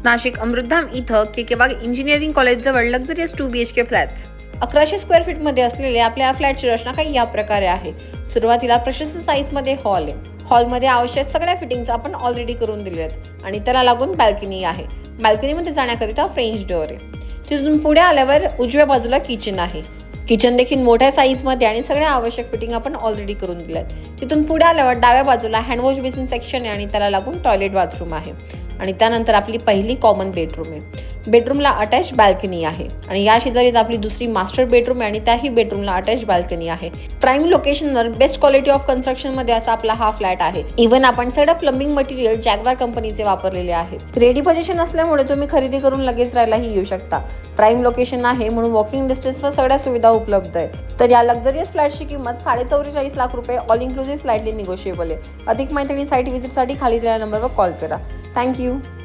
नाशिक अमृतधाम इथं केकेबाग इंजिनिअरिंग कॉलेजजवळ लक्झरियस 2 BHK फ्लॅट्स 1100 स्क्वेअर फीटमध्ये असलेले आपल्या या फ्लॅटची रचना काही या प्रकारे आहे. सुरुवातीला प्रशस्त साईजमध्ये हॉल आहे. हॉलमध्ये आवश्यक सगळ्या फिटिंग्स आपण ऑलरेडी करून दिले आहेत आणि त्याला लागून बॅल्कनी आहे. बॅल्कनीमध्ये जाण्याकरिता फ्रेंच डोअर आहे. तिथून पुढे आल्यावर उजव्या बाजूला किचन आहे. किचन देखील मोठ्या साईजमध्ये आणि सगळ्या आवश्यक फिटिंग आपण ऑलरेडी करून दिल्यात. तिथून पुढे आल्यावर डाव्या बाजूला हँडवॉश बेसिन सेक्शन आहे आणि त्याला लागून टॉयलेट बाथरूम आहे. आणि त्यानंतर आपली पहिली कॉमन बेडरूम आहे. बेडरूमला अटॅच बॅल्कनी आहे आणि या शेजारीच आपली दुसरी मास्टर बेडरूम आहे आणि त्याही बेडरूमला अटॅच बॅल्कनी आहे. प्राईम लोकेशनवर बेस्ट क्वालिटी ऑफ कन्स्ट्रक्शन मध्ये असा आपला हा फ्लॅट आहे. इव्हन आपण सगळं प्लंबिंग मटेरियल जॅग्वार कंपनीचे वापरलेले आहेत. रेडी पोझिशन असल्यामुळे तुम्ही खरेदी करून लगेच राहायलाही येऊ शकता. प्राईम लोकेशन आहे म्हणून वॉकिंग डिस्टन्सवर सगळ्या सुविधा उपलब्ध आहेत. तर या लक्झरियस फ्लॅटची किंमत 44.5 लाख रुपये ऑल इन्क्लुसिव्ह स्लाइटली निगोशिएबल आहे. अधिक माहिती आणि साईट व्हिजिटसाठी खाली दिलेल्या नंबरवर कॉल करा. Thank you.